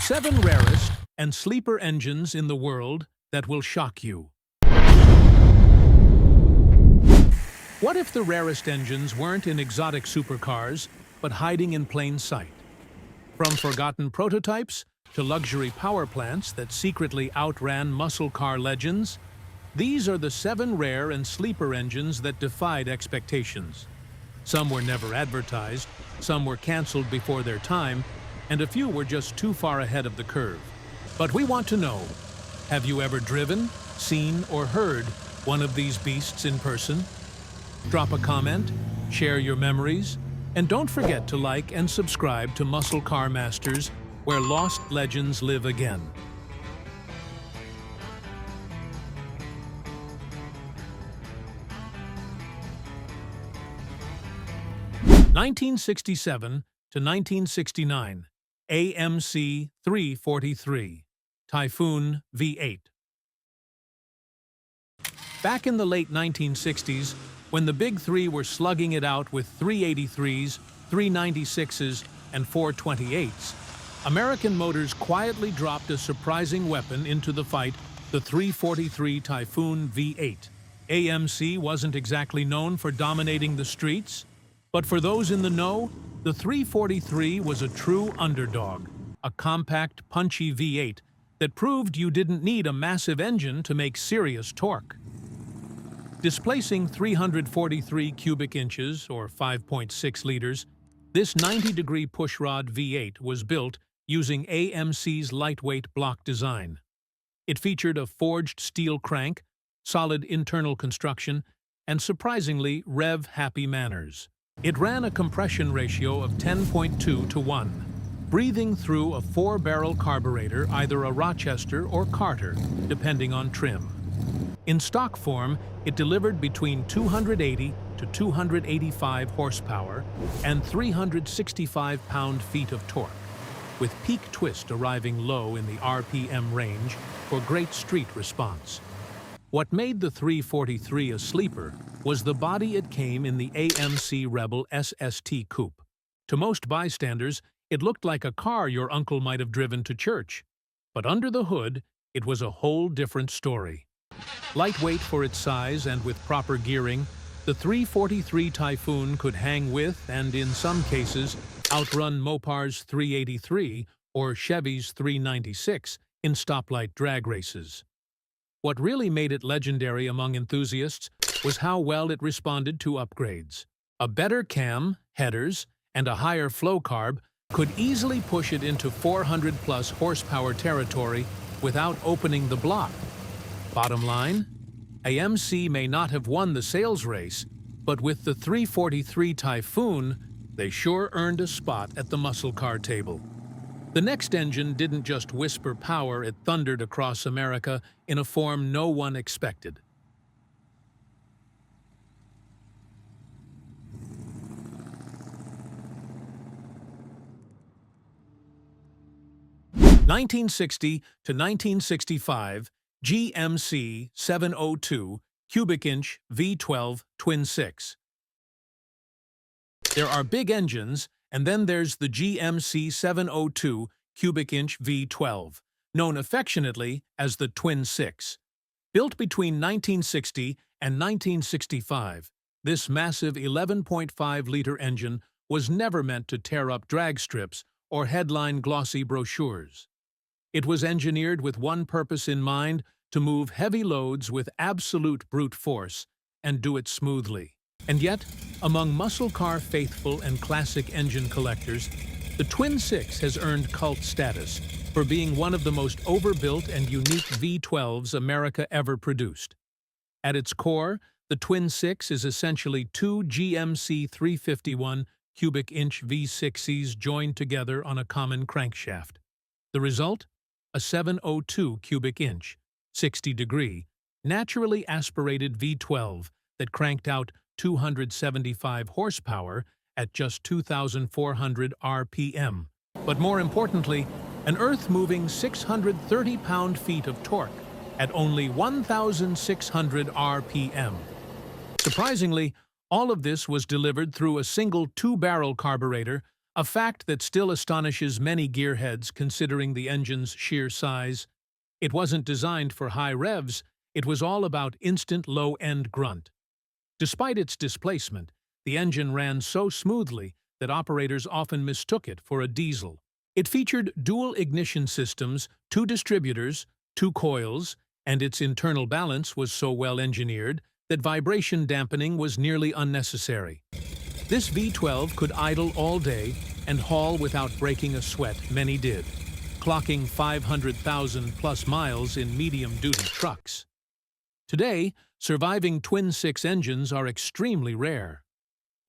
7 rarest and sleeper engines in the world that will shock you. What if the rarest engines weren't in exotic supercars, but hiding in plain sight? From forgotten prototypes to luxury power plants that secretly outran muscle car legends, these are the 7 rare and sleeper engines that defied expectations. Some were never advertised, some were canceled before their time, and a few were just too far ahead of the curve. But we want to know, have you ever driven, seen, or heard one of these beasts in person? Drop a comment, share your memories, and don't forget to like and subscribe to Muscle Car Masters, where lost legends live again. (1967 to 1969) AMC 343 Typhoon V8. Back in the late 1960s, when the Big Three were slugging it out with 383s, 396s, and 428s, American Motors quietly dropped a surprising weapon into the fight, the 343 Typhoon V8. AMC wasn't exactly known for dominating the streets, but for those in the know, the 343 was a true underdog, a compact, punchy V8 that proved you didn't need a massive engine to make serious torque. Displacing 343 cubic inches, or 5.6 liters, this 90-degree pushrod V8 was built using AMC's lightweight block design. It featured a forged steel crank, solid internal construction, and surprisingly rev-happy manners. It ran a compression ratio of 10.2 to 1, breathing through a 4-barrel carburetor, either a Rochester or Carter, depending on trim. In stock form, it delivered between 280 to 285 horsepower and 365 pound-feet of torque, with peak twist arriving low in the RPM range for great street response. What made the 343 a sleeper was the body it came in the AMC Rebel SST Coupe. To most bystanders, it looked like a car your uncle might have driven to church. But under the hood, it was a whole different story. Lightweight for its size and with proper gearing, the 343 Typhoon could hang with and, in some cases, outrun Mopar's 383 or Chevy's 396 in stoplight drag races. What really made it legendary among enthusiasts was how well it responded to upgrades. A better cam, headers, and a higher flow carb could easily push it into 400-plus horsepower territory without opening the block. Bottom line, AMC may not have won the sales race, but with the 343 Typhoon, they sure earned a spot at the muscle car table. The next engine didn't just whisper power, it thundered across America in a form no one expected. (1960 to 1965) GMC 702 cubic inch V12 twin-six. There are big engines, and then there's the GMC 702 cubic inch V12, known affectionately as the twin-six. Built between 1960 and 1965, this massive 11.5-liter engine was never meant to tear up drag strips or headline glossy brochures. It was engineered with one purpose in mind: to move heavy loads with absolute brute force and do it smoothly. And yet, among muscle car faithful and classic engine collectors, the twin-six has earned cult status for being one of the most overbuilt and unique V12s America ever produced. At its core, the twin-six is essentially two GMC 351 cubic inch V6s joined together on a common crankshaft. The result? A 702 cubic inch, 60-degree, naturally aspirated V12 that cranked out 275 horsepower at just 2,400 RPM. But more importantly, an earth-moving 630 pound-feet of torque at only 1,600 RPM. Surprisingly, all of this was delivered through a single 2-barrel carburetor, a fact that still astonishes many gearheads considering the engine's sheer size. It wasn't designed for high revs, it was all about instant low-end grunt. Despite its displacement, the engine ran so smoothly that operators often mistook it for a diesel. It featured dual ignition systems, 2 distributors, 2 coils, and its internal balance was so well engineered that vibration dampening was nearly unnecessary. This V12 could idle all day and haul without breaking a sweat. Many did, clocking 500,000+ miles in medium-duty trucks. Today, surviving twin-six engines are extremely rare.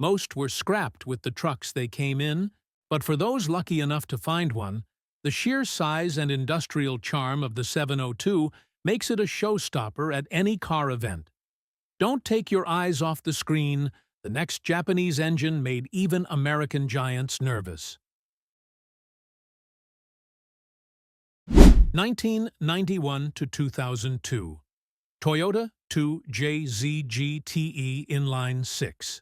Most were scrapped with the trucks they came in, but for those lucky enough to find one, the sheer size and industrial charm of the 702 makes it a showstopper at any car event. Don't take your eyes off the screen. The next Japanese engine made even American giants nervous. 1991 to 2002. Toyota 2JZ GTE Inline-6.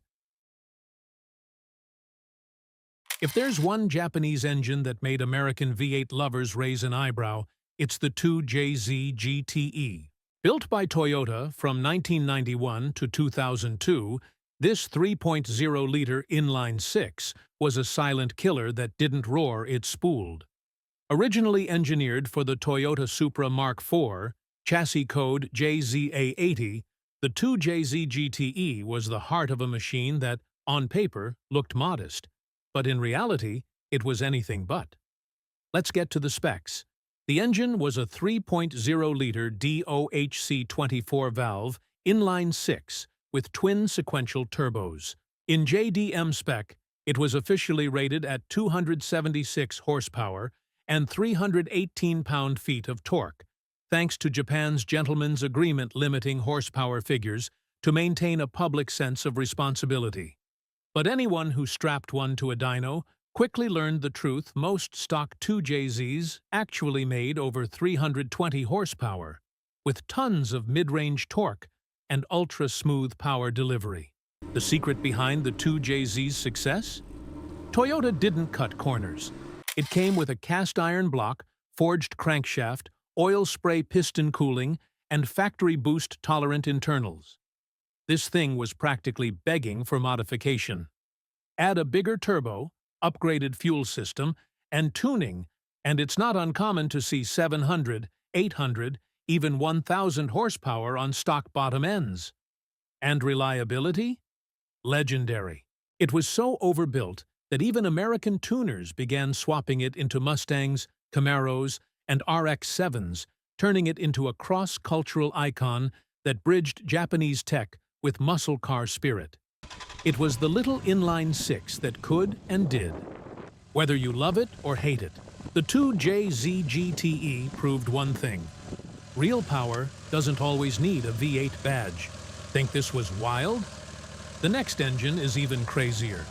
If there's one Japanese engine that made American V8 lovers raise an eyebrow, it's the 2JZ GTE. Built by Toyota from 1991 to 2002, this 3.0-liter inline-six was a silent killer that didn't roar, it spooled. Originally engineered for the Toyota Supra Mark IV, chassis code JZA80, the 2JZ GTE was the heart of a machine that, on paper, looked modest. But in reality, it was anything but. Let's get to the specs. The engine was a 3.0-liter DOHC 24-valve inline-six with twin sequential turbos. In JDM spec, it was officially rated at 276 horsepower and 318 pound-feet of torque, thanks to Japan's gentleman's agreement limiting horsepower figures to maintain a public sense of responsibility. But anyone who strapped one to a dyno quickly learned the truth: most stock 2JZs actually made over 320 horsepower, with tons of mid-range torque and ultra-smooth power delivery. The secret behind the 2JZ's success? Toyota didn't cut corners. It came with a cast-iron block, forged crankshaft, oil spray piston cooling, and factory boost-tolerant internals. This thing was practically begging for modification. Add a bigger turbo, upgraded fuel system, and tuning, and it's not uncommon to see 700, 800, even 1,000 horsepower on stock bottom ends. And reliability? Legendary. It was so overbuilt that even American tuners began swapping it into Mustangs, Camaros, and RX-7s, turning it into a cross-cultural icon that bridged Japanese tech with muscle car spirit. It was the little inline-six that could and did. Whether you love it or hate it, the 2JZ GTE proved one thing: real power doesn't always need a V8 badge. Think this was wild? The next engine is even crazier.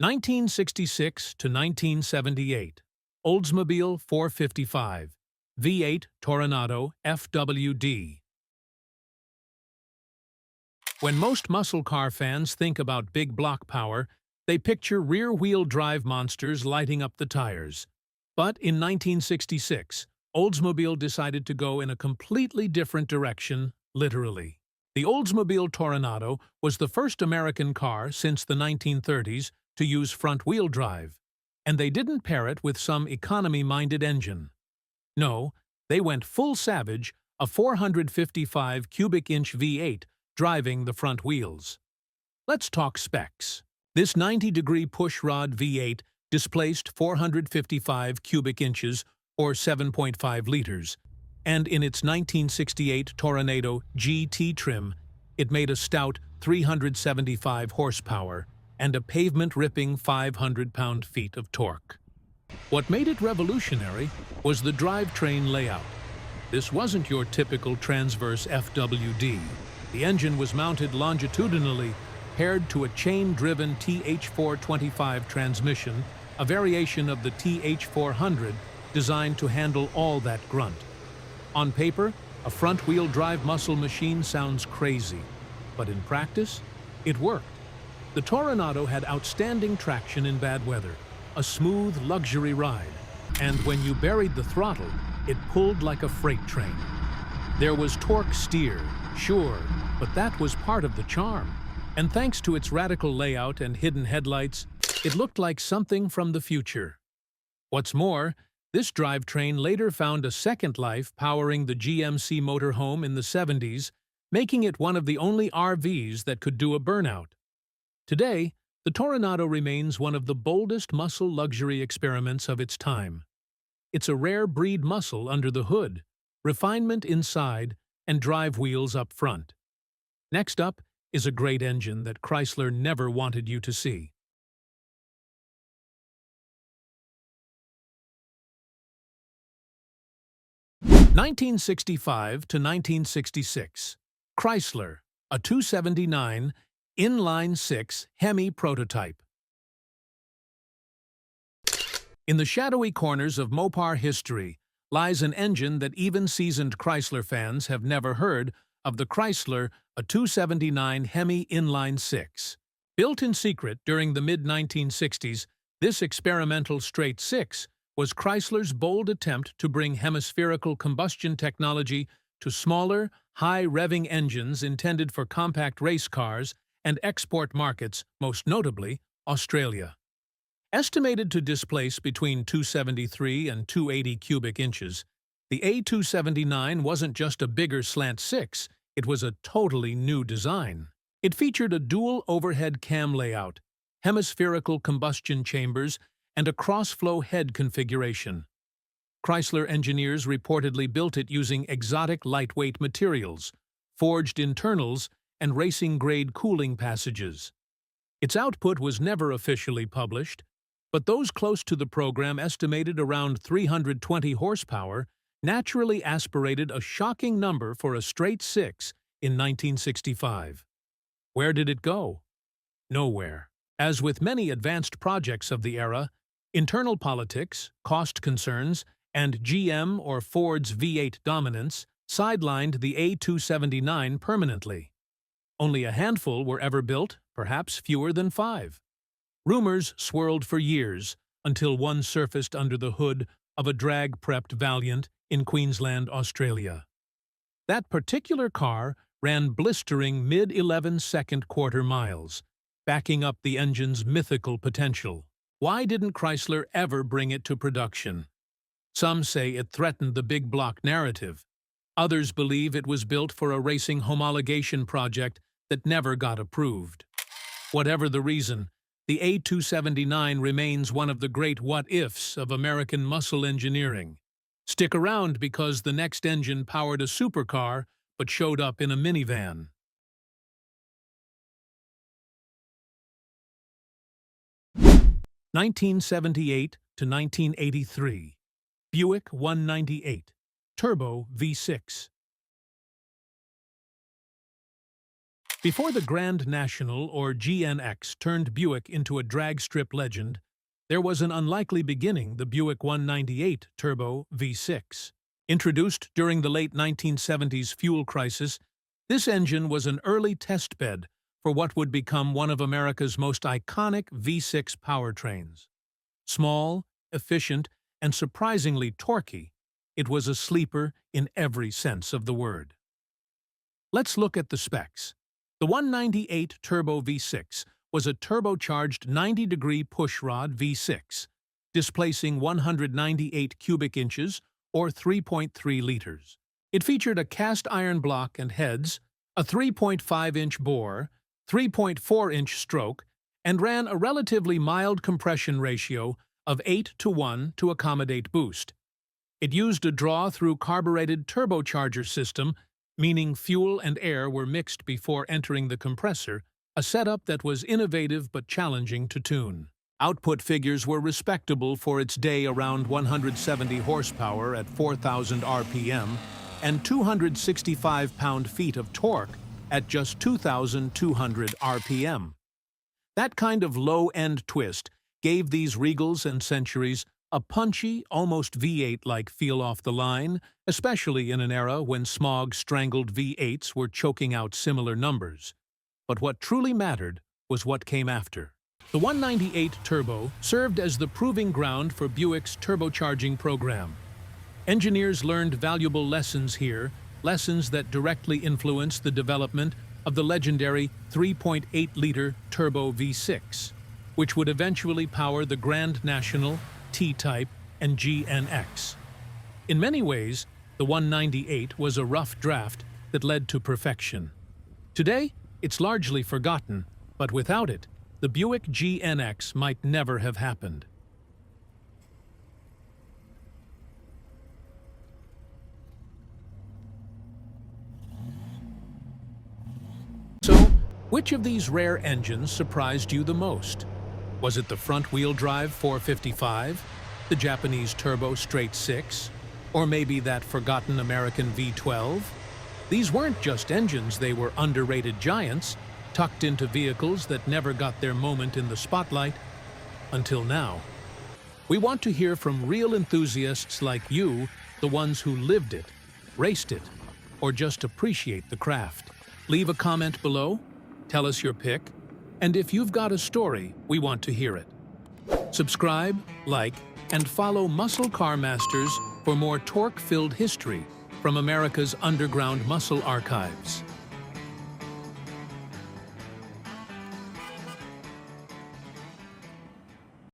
(1966 to 1978) Oldsmobile 455 V8 Toronado FWD. When most muscle car fans think about big block power, they picture rear-wheel drive monsters lighting up the tires. But in 1966, Oldsmobile decided to go in a completely different direction, literally. The Oldsmobile Toronado was the first American car since the 1930s to use front-wheel drive, and they didn't pair it with some economy-minded engine. No, they went full savage, a 455 cubic-inch V8 driving the front wheels. Let's talk specs. This 90-degree pushrod V8 displaced 455 cubic inches, or 7.5 liters, and in its 1968 Toronado GT trim, it made a stout 375 horsepower and a pavement-ripping 500 pound-feet of torque. What made it revolutionary was the drivetrain layout. This wasn't your typical transverse FWD. The engine was mounted longitudinally, paired to a chain-driven TH425 transmission, a variation of the TH400 designed to handle all that grunt. On paper, a front-wheel drive muscle machine sounds crazy, but in practice, it worked. The Toronado had outstanding traction in bad weather, a smooth luxury ride, and when you buried the throttle, it pulled like a freight train. There was torque steer, sure, but that was part of the charm. And thanks to its radical layout and hidden headlights, it looked like something from the future. What's more, this drivetrain later found a second life powering the GMC motorhome in the 70s, making it one of the only RVs that could do a burnout. Today, the Toronado remains one of the boldest muscle luxury experiments of its time. It's a rare breed muscle under the hood, refinement inside, and drive wheels up front. Next up is a great engine that Chrysler never wanted you to see. (1965 to 1966) Chrysler, a 279 Inline-6 HEMI prototype. In the shadowy corners of Mopar history lies an engine that even seasoned Chrysler fans have never heard of: the Chrysler A279 HEMI Inline-6. Built in secret during the mid-1960s, this experimental straight six was Chrysler's bold attempt to bring hemispherical combustion technology to smaller, high-revving engines intended for compact race cars and export markets, most notably Australia. Estimated to displace between 273 and 280 cubic inches, the A279 wasn't just a bigger slant six, it was a totally new design. It featured a dual overhead cam layout, hemispherical combustion chambers, and a cross-flow head configuration. Chrysler engineers reportedly built it using exotic lightweight materials, forged internals, and racing-grade cooling passages. Its output was never officially published, but those close to the program estimated around 320 horsepower naturally aspirated a shocking number for a straight six in 1965. Where did it go? Nowhere. As with many advanced projects of the era, internal politics, cost concerns, and GM or Ford's V8 dominance sidelined the A279 permanently. Only a handful were ever built, perhaps fewer than 5. Rumors swirled for years until one surfaced under the hood of a drag-prepped Valiant in Queensland, Australia. That particular car ran blistering mid-11-second quarter miles, backing up the engine's mythical potential. Why didn't Chrysler ever bring it to production? Some say it threatened the big block narrative. Others believe it was built for a racing homologation project that never got approved. Whatever the reason, the A279 remains one of the great what-ifs of American muscle engineering. Stick around because the next engine powered a supercar but showed up in a minivan. (1978 to 1983) Buick 198 Turbo V6. Before the Grand National or GNX turned Buick into a drag strip legend, there was an unlikely beginning: the Buick 198 Turbo V6. Introduced during the late 1970s fuel crisis, this engine was an early testbed for what would become one of America's most iconic V6 powertrains. Small, efficient, and surprisingly torquey, it was a sleeper in every sense of the word. Let's look at the specs. The 198 Turbo V6 was a turbocharged 90-degree pushrod V6, displacing 198 cubic inches or 3.3 liters. It featured a cast-iron block and heads, a 3.5-inch bore, 3.4-inch stroke, and ran a relatively mild compression ratio of 8:1 to accommodate boost. It used a draw-through carbureted turbocharger system, meaning fuel and air were mixed before entering the compressor, a setup that was innovative but challenging to tune. Output figures were respectable for its day, around 170 horsepower at 4,000 RPM and 265 pound-feet of torque at just 2,200 RPM. That kind of low-end twist gave these Regals and Centuries A punchy, almost V8-like feel off the line, especially in an era when smog-strangled V8s were choking out similar numbers. But what truly mattered was what came after. The 198 Turbo served as the proving ground for Buick's turbocharging program. Engineers learned valuable lessons here, lessons that directly influenced the development of the legendary 3.8-liter Turbo V6, which would eventually power the Grand National, T-Type, and GNX. In many ways, the 198 was a rough draft that led to perfection. Today, it's largely forgotten, but without it, the Buick GNX might never have happened. So, which of these rare engines surprised you the most? Was it the front-wheel drive 455, the Japanese turbo straight 6, or maybe that forgotten American V12? These weren't just engines, they were underrated giants, tucked into vehicles that never got their moment in the spotlight until now. We want to hear from real enthusiasts like you, the ones who lived it, raced it, or just appreciate the craft. Leave a comment below, tell us your pick, and if you've got a story, we want to hear it. Subscribe, like, and follow Muscle Car Masters for more torque-filled history from America's underground muscle archives.